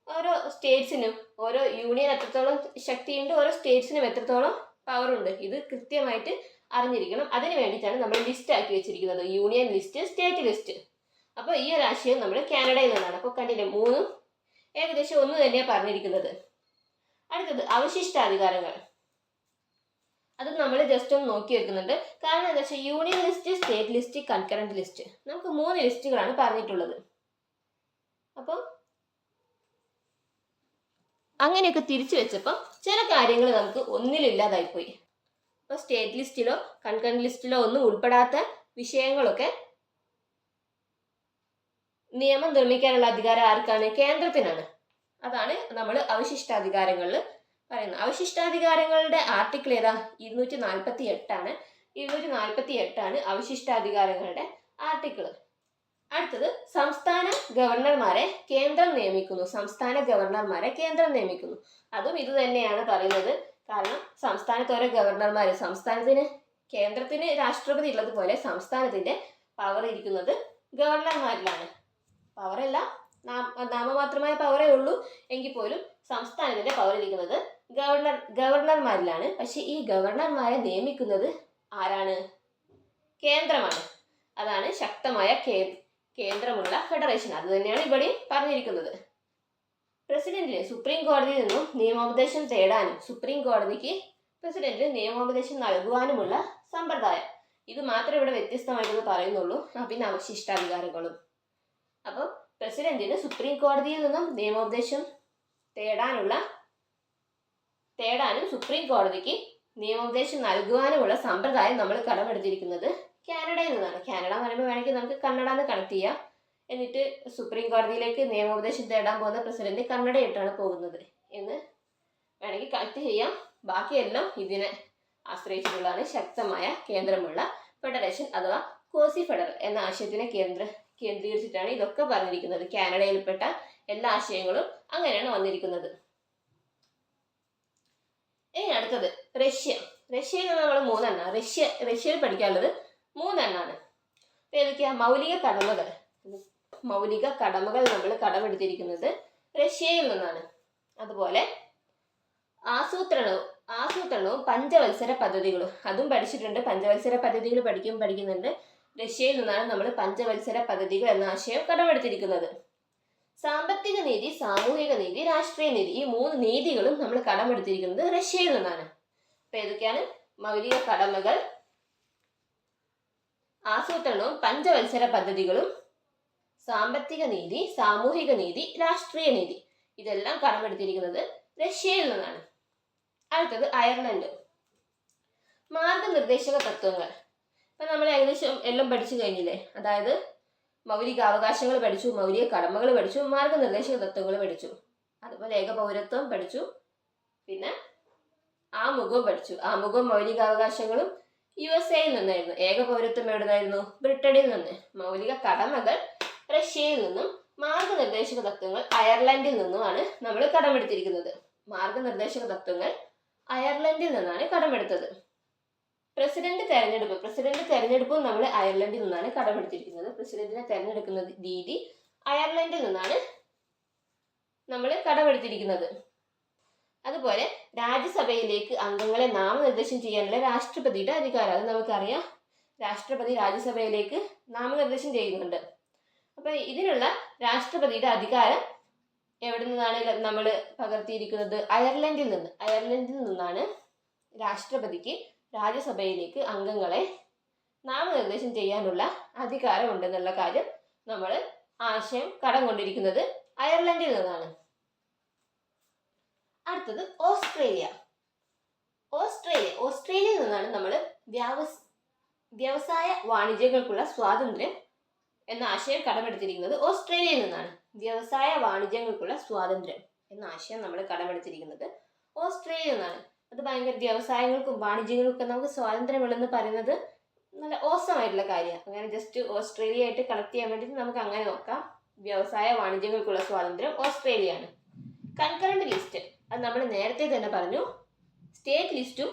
[SPEAKER 1] ഓരോ സ്റ്റേറ്റ്സിനും ഓരോ യൂണിയൻ എത്രത്തോളം ശക്തിയുണ്ട്, ഓരോ സ്റ്റേറ്റ്സിനും എത്രത്തോളം പവറുണ്ട്, ഇത് കൃത്യമായിട്ട് അറിഞ്ഞിരിക്കണം. അതിന് വേണ്ടിയിട്ടാണ് നമ്മൾ ലിസ്റ്റ് ആക്കി വെച്ചിരിക്കുന്നത്, യൂണിയൻ ലിസ്റ്റ്, സ്റ്റേറ്റ് ലിസ്റ്റ്. അപ്പോൾ ഈ ഒരു ആശയം നമ്മൾ കാനഡയിൽ നിന്നാണ്. അപ്പോൾ കണ്ടില്ലേ, 3 ഏകദേശം ഒന്ന് തന്നെയാണ് പറഞ്ഞിരിക്കുന്നത്. അടുത്തത് അവശിഷ്ടാധികാരങ്ങൾ. അത് നമ്മൾ ജസ്റ്റ് ഒന്ന് നോക്കി വെക്കുന്നുണ്ട്. കാരണം എന്താ വെച്ചാൽ union list, state list, concurrent list, നമുക്ക് 3 ലിസ്റ്റുകളാണ് പറഞ്ഞിട്ടുള്ളത്. അപ്പോൾ അങ്ങനെയൊക്കെ തിരിച്ചു വെച്ചപ്പോൾ ചില കാര്യങ്ങൾ നമുക്ക് ഒന്നിലില്ലാതായിപ്പോയി. അപ്പോൾ സ്റ്റേറ്റ് ലിസ്റ്റിലോ കൺകറന്റ് ലിസ്റ്റിലോ ഒന്നും ഉൾപ്പെടാത്ത വിഷയങ്ങളൊക്കെ നിയമം നിർമ്മിക്കാനുള്ള അധികാരം ആർക്കാണ്? കേന്ദ്രത്തിനാണ്. അതാണ് നമ്മൾ അവശിഷ്ടാധികാരങ്ങളിൽ പറയുന്നത്. അവശിഷ്ടാധികാരങ്ങളുടെ ആർട്ടിക്കിൾ ഏതാ? 248 248 അവശിഷ്ടാധികാരങ്ങളുടെ ആർട്ടിക്കിൾ. അടുത്തത് സംസ്ഥാന ഗവർണർമാരെ കേന്ദ്രം നിയമിക്കുന്നു. അതും ഇത് തന്നെയാണ് പറയുന്നത്. കാരണം സംസ്ഥാനത്ത് ഓരോ ഗവർണർമാർ, കേന്ദ്രത്തിന് രാഷ്ട്രപതി ഉള്ളതുപോലെ സംസ്ഥാനത്തിന്റെ പവർ ഇരിക്കുന്നത് ഗവർണർമാരിലാണ്. പവറല്ല, നാമമാത്രമായ പവറേ ഉള്ളൂ എങ്കിൽ പോലും സംസ്ഥാനത്തിന്റെ പവർ ഇരിക്കുന്നത് ഗവർണർമാരിലാണ്. പക്ഷെ ഈ ഗവർണർമാരെ നിയമിക്കുന്നത് ആരാണ്? കേന്ദ്രമാണ്. അതാണ് ശക്തമായ കേന്ദ്രമുള്ള ഫെഡറേഷൻ. അത് തന്നെയാണ് ഇവിടെ പറഞ്ഞിരിക്കുന്നത്. പ്രസിഡന്റിന് സുപ്രീം കോടതിയിൽ നിന്നും നിയമോപദേശം തേടാനും സുപ്രീം കോടതിക്ക് പ്രസിഡന്റിന് നിയമോപദേശം നൽകുവാനുമുള്ള സമ്പ്രദായം. ഇത് മാത്രമേ ഇവിടെ വ്യത്യസ്തമായിട്ടൊന്ന് പറയുന്നുള്ളൂ. പിന്നെ അവശിഷ്ടാധികാരങ്ങളും. അപ്പോൾ പ്രസിഡന്റിന് സുപ്രീം കോടതിയിൽ നിന്നും നിയമോപദേശം തേടാനും സുപ്രീം കോടതിക്ക് നിയമോപദേശം നൽകുവാനുമുള്ള സമ്പ്രദായം നമ്മൾ കടമെടുത്തിരിക്കുന്നത് കാനഡയിൽ നിന്നാണ്. കാനഡ എന്ന് പറയുമ്പോൾ വേണമെങ്കിൽ നമുക്ക് കന്നഡ എന്ന് കണക്ട് ചെയ്യാം. എന്നിട്ട് സുപ്രീം കോടതിയിലേക്ക് നിയമോപദേശം തേടാൻ പോകുന്ന പ്രസിഡന്റ് കന്നഡയായിട്ടാണ് പോകുന്നത് എന്ന് വേണമെങ്കിൽ കണക്ട് ചെയ്യാം. ബാക്കിയെല്ലാം ഇതിനെ ആശ്രയിച്ചിട്ടുള്ളതാണ്. ശക്തമായ കേന്ദ്രമുള്ള ഫെഡറേഷൻ അഥവാ ക്വാസി ഫെഡറൽ എന്ന ആശയത്തിനെ കേന്ദ്രീകരിച്ചിട്ടാണ് ഇതൊക്കെ പറഞ്ഞിരിക്കുന്നത്. കാനഡയിൽപ്പെട്ട എല്ലാ ആശയങ്ങളും അങ്ങനെയാണ് വന്നിരിക്കുന്നത്. ഇനി അടുത്തത് റഷ്യയിൽ നമ്മൾ 3 റഷ്യയിൽ പഠിക്കാനുള്ളത് 3 ഏതൊക്കെയാ? മൗലിക കടമകൾ നമ്മൾ കടമെടുത്തിരിക്കുന്നത് റഷ്യയിൽ നിന്നാണ്. അതുപോലെ ആസൂത്രണവും പഞ്ചവത്സര പദ്ധതികളും അതും പഠിച്ചിട്ടുണ്ട്. പഞ്ചവത്സര പദ്ധതികൾ പഠിക്കുന്നുണ്ട്. റഷ്യയിൽ നിന്നാണ് നമ്മൾ പഞ്ചവത്സര പദ്ധതികൾ എന്ന ആശയം കടമെടുത്തിരിക്കുന്നത്. സാമ്പത്തിക നീതി, സാമൂഹിക നീതി, രാഷ്ട്രീയ നീതി, ഈ 3 നീതികളും നമ്മൾ കടമെടുത്തിരിക്കുന്നത് റഷ്യയിൽ നിന്നാണ്. അപ്പൊ ഏതൊക്കെയാണ്? മൗലിക കടമകൾ, ആസൂത്രണവും പഞ്ചവത്സര പദ്ധതികളും, സാമ്പത്തിക നീതി, സാമൂഹിക നീതി, രാഷ്ട്രീയ നീതി, ഇതെല്ലാം കടമെടുത്തിരിക്കുന്നത് റഷ്യയിൽ നിന്നാണ്. അടുത്തത് അയർലൻഡ്. മാർഗനിർദ്ദേശക തത്വങ്ങൾ. ഇപ്പൊ നമ്മൾ ഏകദേശം എല്ലാം പഠിച്ചു കഴിഞ്ഞില്ലേ? അതായത് മൗലിക അവകാശങ്ങൾ പഠിച്ചു, മൗലിക കടമകൾ പഠിച്ചു, മാർഗനിർദ്ദേശക തത്വങ്ങൾ പഠിച്ചു, അതുപോലെ ഏകപൗരത്വം പഠിച്ചു, പിന്നെ ആമുഖവും പഠിച്ചു. ആമുഖവും മൗലികാവകാശങ്ങളും USA നിന്നായിരുന്നു. ഏകപൗരത്വം എവിടുന്നായിരുന്നു? ബ്രിട്ടനിൽ നിന്ന്. മൗലിക കടമകൾ റഷ്യയിൽ നിന്നും മാർഗനിർദ്ദേശക തത്വങ്ങൾ അയർലൻഡിൽ നിന്നുമാണ് നമ്മൾ കടമെടുത്തിരിക്കുന്നത്. മാർഗനിർദ്ദേശക തത്വങ്ങൾ അയർലൻഡിൽ നിന്നാണ് കടമെടുത്തത്. പ്രസിഡന്റ് തെരഞ്ഞെടുപ്പും നമ്മൾ അയർലൻഡിൽ നിന്നാണ് കടമെടുത്തിരിക്കുന്നത്. പ്രസിഡന്റിനെ തെരഞ്ഞെടുക്കുന്ന രീതി അയർലൻഡിൽ നിന്നാണ് നമ്മൾ കടമെടുത്തിരിക്കുന്നത്. അതുപോലെ രാജ്യസഭയിലേക്ക് അംഗങ്ങളെ നാമനിർദ്ദേശം ചെയ്യാനുള്ള രാഷ്ട്രപതിയുടെ അധികാരം, അത് നമുക്കറിയാം. രാഷ്ട്രപതി രാജ്യസഭയിലേക്ക് നാമനിർദ്ദേശം ചെയ്യുന്നുണ്ട്. അപ്പൊ ഇതിനുള്ള രാഷ്ട്രപതിയുടെ അധികാരം എവിടെ നിന്നാണ് നമ്മൾ പകർത്തിയിരിക്കുന്നത്? അയർലൻഡിൽ നിന്നാണ് രാഷ്ട്രപതിക്ക് രാജ്യസഭയിലേക്ക് അംഗങ്ങളെ നാമനിർദ്ദേശം ചെയ്യാനുള്ള അധികാരമുണ്ടെന്നുള്ള കാര്യം നമ്മൾ ആശയം കടം കൊണ്ടിരിക്കുന്നത് അയർലൻഡിൽ നിന്നാണ്. അടുത്തത് ഓസ്ട്രേലിയയിൽ നിന്നാണ് നമ്മൾ വ്യവസായ വാണിജ്യങ്ങൾക്കുള്ള സ്വാതന്ത്ര്യം എന്ന ആശയം കടമെടുത്തിരിക്കുന്നത് ഓസ്ട്രേലിയയിൽ നിന്നാണ്. വ്യവസായ വാണിജ്യങ്ങൾക്കുള്ള സ്വാതന്ത്ര്യം എന്ന ആശയം നമ്മൾ കടമെടുത്തിരിക്കുന്നത് ഓസ്ട്രേലിയയിൽ നിന്നാണ്. അത് ഭയങ്കര വ്യവസായങ്ങൾക്കും വാണിജ്യങ്ങൾക്കും നമുക്ക് സ്വാതന്ത്ര്യമുള്ളെന്ന് പറയുന്നത് നല്ല ഓസമായിട്ടുള്ള കാര്യമാണ്. അങ്ങനെ ജസ്റ്റ് ഓസ്ട്രേലിയ ആയിട്ട് കണക്ട് ചെയ്യാൻ വേണ്ടിയിട്ട് നമുക്ക് അങ്ങനെ നോക്കാം. വ്യവസായ വാണിജ്യങ്ങൾക്കുള്ള സ്വാതന്ത്ര്യം ഓസ്ട്രേലിയയാണ്. കൺകറന്റ് ലിസ്റ്റ്, അത് നമ്മൾ നേരത്തെ തന്നെ പറഞ്ഞു. സ്റ്റേറ്റ് ലിസ്റ്റും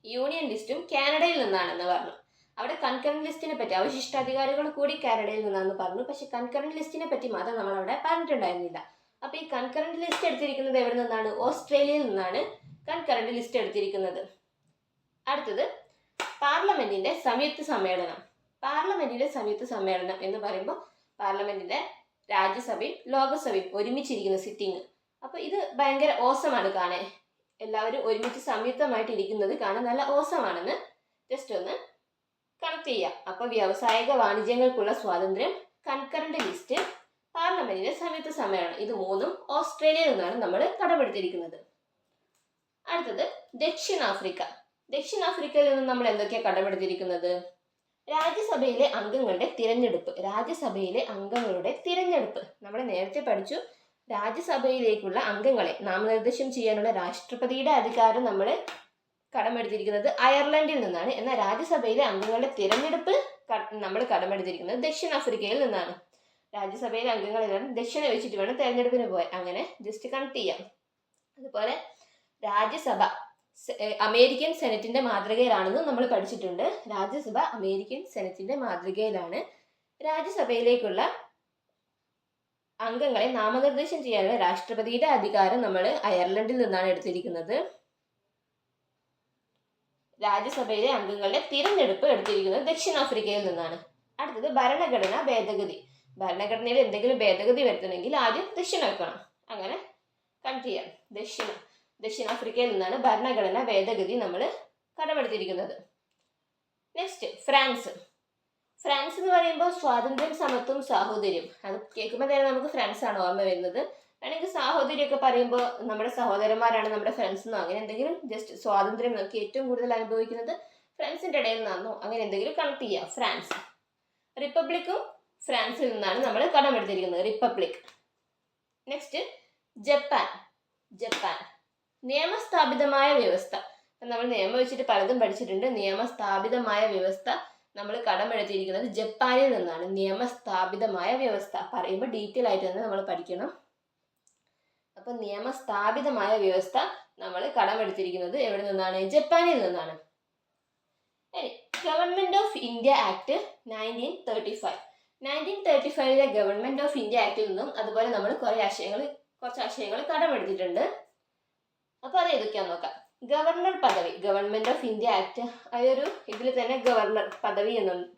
[SPEAKER 1] യൂണിയൻ ലിസ്റ്റും കാനഡയിൽ നിന്നാണെന്ന് പറഞ്ഞു. അവിടെ കൺകറന്റ് ലിസ്റ്റിനെ പറ്റി, അവശിഷ്ടാധികാരികൾ കൂടി കാനഡയിൽ നിന്നാണെന്ന് പറഞ്ഞു. പക്ഷെ കൺകറന്റ് ലിസ്റ്റിനെ പറ്റി മാത്രം നമ്മൾ അവിടെ പറഞ്ഞിട്ടുണ്ടായിരുന്നില്ല. അപ്പൊ ഈ കൺകറന്റ് ലിസ്റ്റ് എടുത്തിരിക്കുന്നത് എവിടെ നിന്നാണ്? ഓസ്ട്രേലിയയിൽ നിന്നാണ് കൺകറന്റ് ലിസ്റ്റ് എടുത്തിരിക്കുന്നത്. അടുത്തത് പാർലമെന്റിന്റെ സംയുക്ത സമ്മേളനം എന്ന് പറയുമ്പോൾ പാർലമെന്റിന്റെ രാജ്യസഭയും ലോകസഭയും ഒരുമിച്ചിരിക്കുന്ന സിറ്റിംഗ്. അപ്പൊ ഇത് ഭയങ്കര ഓസമാണ് കാണാൻ. എല്ലാവരും ഒരുമിച്ച് സംയുക്തമായിട്ട് ഇരിക്കുന്നത് കാണാൻ നല്ല ഓസമാണെന്ന് ജസ്റ്റ് ഒന്ന് കണക്ട് ചെയ്യാം. അപ്പൊ വ്യാവസായിക വാണിജ്യങ്ങൾക്കുള്ള സ്വാതന്ത്ര്യം, കൺകറന്റ് ലിസ്റ്റ്, പാർലമെന്റിന്റെ സംയുക്ത സമ്മേളനം, ഇത് 3ഉം ഓസ്ട്രേലിയയിൽ നിന്നാണ് നമ്മൾ കടമെടുത്തിരിക്കുന്നത്. അടുത്തത് ദക്ഷിണാഫ്രിക്കയിൽ നിന്ന് നമ്മൾ എന്തൊക്കെയാണ് കടമെടുത്തിരിക്കുന്നത്? രാജ്യസഭയിലെ അംഗങ്ങളുടെ തിരഞ്ഞെടുപ്പ് നമ്മൾ നേരത്തെ പഠിച്ചു. രാജ്യസഭയിലേക്കുള്ള അംഗങ്ങളെ നാമനിർദ്ദേശം ചെയ്യാനുള്ള രാഷ്ട്രപതിയുടെ അധികാരം നമ്മൾ കടമെടുത്തിരിക്കുന്നത് അയർലൻഡിൽ നിന്നാണ്. എന്നാൽ രാജ്യസഭയിലെ അംഗങ്ങളുടെ തിരഞ്ഞെടുപ്പ് നമ്മൾ കടമെടുത്തിരിക്കുന്നത് ദക്ഷിണാഫ്രിക്കയിൽ നിന്നാണ്. രാജ്യസഭയിലെ അംഗങ്ങളെല്ലാം ദക്ഷിണ വെച്ചിട്ട് വേണം തെരഞ്ഞെടുപ്പിന് പോകാൻ. അങ്ങനെ ജസ്റ്റ് കണക്ട് ചെയ്യാം. അതുപോലെ രാജ്യസഭ അമേരിക്കൻ സെനറ്റിന്റെ മാതൃകയിലാണെന്ന് നമ്മൾ പഠിച്ചിട്ടുണ്ട്. രാജ്യസഭ അമേരിക്കൻ സെനറ്റിന്റെ മാതൃകയിലാണ്. രാജ്യസഭയിലേക്കുള്ള അംഗങ്ങളെ നാമനിർദ്ദേശം ചെയ്യാനുള്ള രാഷ്ട്രപതിയുടെ അധികാരം നമ്മൾ അയർലൻഡിൽ നിന്നാണ് എടുത്തിരിക്കുന്നത്. രാജ്യസഭയിലെ അംഗങ്ങളുടെ തിരഞ്ഞെടുപ്പ് എടുത്തിരിക്കുന്നത് ദക്ഷിണാഫ്രിക്കയിൽ നിന്നാണ്. അടുത്തത് ഭരണഘടനാ ഭേദഗതി. ഭരണഘടനയിൽ എന്തെങ്കിലും ഭേദഗതി വരുത്തണമെങ്കിൽ ആദ്യം ദക്ഷിണ വെക്കണം. അങ്ങനെ കണക്ട് ചെയ്യാം. ദക്ഷിണാഫ്രിക്കയിൽ നിന്നാണ് ഭരണഘടനാ ഭേദഗതി നമ്മൾ കടമെടുത്തിരിക്കുന്നത്. നെക്സ്റ്റ് ഫ്രാൻസ് എന്ന് പറയുമ്പോൾ സ്വാതന്ത്ര്യം, സമത്വം, സാഹോദര്യം. അത് കേൾക്കുമ്പോൾ തന്നെ നമുക്ക് ഫ്രാൻസ് ആണ് ഓർമ്മ വരുന്നത്. വേണമെങ്കിൽ സാഹോദര്യമൊക്കെ പറയുമ്പോൾ നമ്മുടെ സഹോദരന്മാരാണ് നമ്മുടെ ഫ്രണ്ട്സ് എന്നോ അങ്ങനെ എന്തെങ്കിലും, ജസ്റ്റ് സ്വാതന്ത്ര്യം നമുക്ക് ഏറ്റവും കൂടുതൽ അനുഭവിക്കുന്നത് ഫ്രണ്ട്സിന്റെ ഇടയിൽ നിന്നാണോ അങ്ങനെ എന്തെങ്കിലും കണക്ട് ചെയ്യാം. ഫ്രാൻസ്. റിപ്പബ്ലിക്കും ഫ്രാൻസിൽ നിന്നാണ് നമ്മൾ കടമെടുത്തിരിക്കുന്നത്. റിപ്പബ്ലിക്. Next Japan. നിയമസ്ഥാപിതമായ വ്യവസ്ഥ. നമ്മൾ നിയമം വെച്ചിട്ട് പലതും പഠിച്ചിട്ടുണ്ട്. നിയമസ്ഥാപിതമായ വ്യവസ്ഥ നമ്മൾ കടമെടുത്തിരിക്കുന്നത് ജപ്പാനിൽ നിന്നാണ്. നിയമസ്ഥാപിതമായ വ്യവസ്ഥ പറയുമ്പോൾ ഡീറ്റെയിൽ ആയിട്ട് തന്നെ നമ്മൾ പഠിക്കണം. അപ്പൊ നിയമസ്ഥാപിതമായ വ്യവസ്ഥ നമ്മൾ കടമെടുത്തിരിക്കുന്നത് എവിടെ നിന്നാണ്? ജപ്പാനിൽ നിന്നാണ്. ഇനി government of India act 1935. 1935 government of India ആക്ടിൽ നിന്നും അതുപോലെ നമ്മൾ കുറച്ച് ആശയങ്ങൾ കടമെടുത്തിട്ടുണ്ട്. അപ്പോൾ അത് ഏതൊക്കെയാണെന്ന് നോക്കാം. ഗവർണർ പദവി, ഗവൺമെന്റ് ഓഫ് ഇന്ത്യ ആക്ട് അതൊരു ഇതിൽ തന്നെ ഗവർണർ പദവി എന്നുണ്ട്.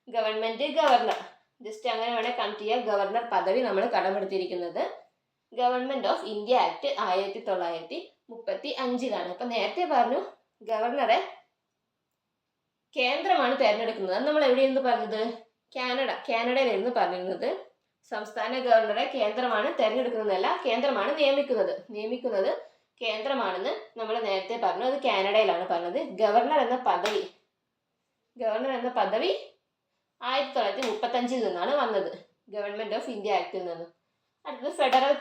[SPEAKER 1] ഗവൺമെന്റ് ഗവർണർ ജസ്റ്റ് അങ്ങനെ വേണേൽ കണക്ട് ചെയ്യുക. ഗവർണർ പദവി നമ്മൾ കടമെടുത്തിരിക്കുന്നത് ഗവൺമെന്റ് ഓഫ് ഇന്ത്യ ആക്ട് 1935. അപ്പം നേരത്തെ പറഞ്ഞു ഗവർണറെ കേന്ദ്രമാണ് തിരഞ്ഞെടുക്കുന്നത്. നമ്മൾ എവിടെയെന്ന് പറഞ്ഞത്? കാനഡയിലായിരുന്നു പറഞ്ഞിരുന്നത്. സംസ്ഥാന ഗവർണറെ കേന്ദ്രമാണ് തിരഞ്ഞെടുക്കുന്നതല്ല, കേന്ദ്രമാണ് നിയമിക്കുന്നത് കേന്ദ്രമാണെന്ന് നമ്മൾ നേരത്തെ പറഞ്ഞു. അത് കാനഡയിലാണ് പറഞ്ഞത്. ഗവർണർ എന്ന പദവി 1935 നിന്നാണ് വന്നത്, ഗവൺമെന്റ് ഓഫ് ഇന്ത്യ ആക്ടിൽ നിന്ന്. അടുത്തത് ഫെഡറൽ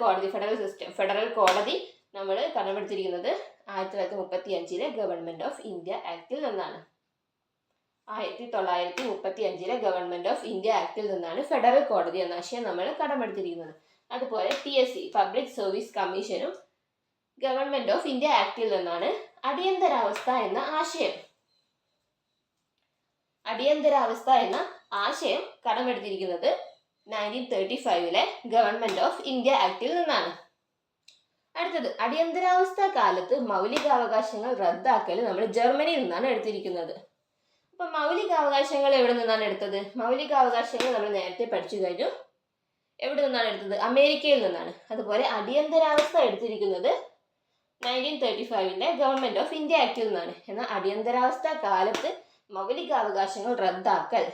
[SPEAKER 1] കോടതി നമ്മൾ കടമെടുത്തിരിക്കുന്നത് 1935 ഗവൺമെന്റ് ഓഫ് ഇന്ത്യ ആക്ടിൽ നിന്നാണ്. 1935 ഗവൺമെന്റ് ഓഫ് ഇന്ത്യ ആക്ടിൽ നിന്നാണ് ഫെഡറൽ കോടതി എന്ന ആശയം നമ്മൾ കടമെടുത്തിരിക്കുന്നത്. അതുപോലെ PSC പബ്ലിക് സർവീസ് കമ്മീഷനും ഗവൺമെന്റ് ഓഫ് ഇന്ത്യ ആക്ടിൽ നിന്നാണ്. അടിയന്തരാവസ്ഥ എന്ന ആശയം കടമെടുത്തിരിക്കുന്നത് 1935 ഗവൺമെന്റ് ഓഫ് ഇന്ത്യ ആക്ടിൽ നിന്നാണ്. അടുത്തത് അടിയന്തരാവസ്ഥ കാലത്ത് മൗലികാവകാശങ്ങൾ റദ്ദാക്കൽ നമ്മൾ ജർമ്മനിയിൽ നിന്നാണ് എടുത്തിരിക്കുന്നത്. അപ്പം മൗലികാവകാശങ്ങൾ എവിടെ നിന്നാണ് എടുത്തത്? മൗലികാവകാശങ്ങൾ നമ്മൾ നേരത്തെ പഠിച്ചു കഴിഞ്ഞു. എവിടെ നിന്നാണ് എടുത്തത്? അമേരിക്കയിൽ നിന്നാണ്. അതുപോലെ അടിയന്തരാവസ്ഥ എടുത്തിരിക്കുന്നത് 1935 ഗവൺമെന്റ് ഓഫ് ഇന്ത്യ ആക്ടിൽ നിന്നാണ്. എന്നാൽ അടിയന്തരാവസ്ഥ കാലത്ത് മൗലികാവകാശങ്ങൾ റദ്ദാക്കൽ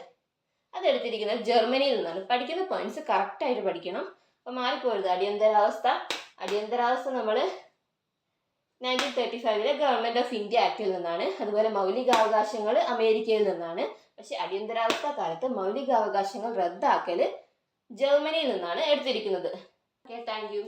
[SPEAKER 1] അതെടുത്തിരിക്കുന്നത് ജർമ്മനിയിൽ നിന്നാണ്. പഠിക്കുന്ന പോയിന്റ്സ് കറക്റ്റായിട്ട് പഠിക്കണം. അപ്പം മാറിപ്പോരുത്. അടിയന്തരാവസ്ഥ നമ്മൾ 1935 ഗവൺമെന്റ് ഓഫ് ഇന്ത്യ ആക്ടിൽ നിന്നാണ്. അതുപോലെ മൗലികാവകാശങ്ങൾ അമേരിക്കയിൽ നിന്നാണ്. പക്ഷെ അടിയന്തരാവസ്ഥ കാലത്ത് മൗലികാവകാശങ്ങൾ റദ്ദാക്കൽ ജർമ്മനിയിൽ നിന്നാണ് എടുത്തിരിക്കുന്നത്. Okay, thank you.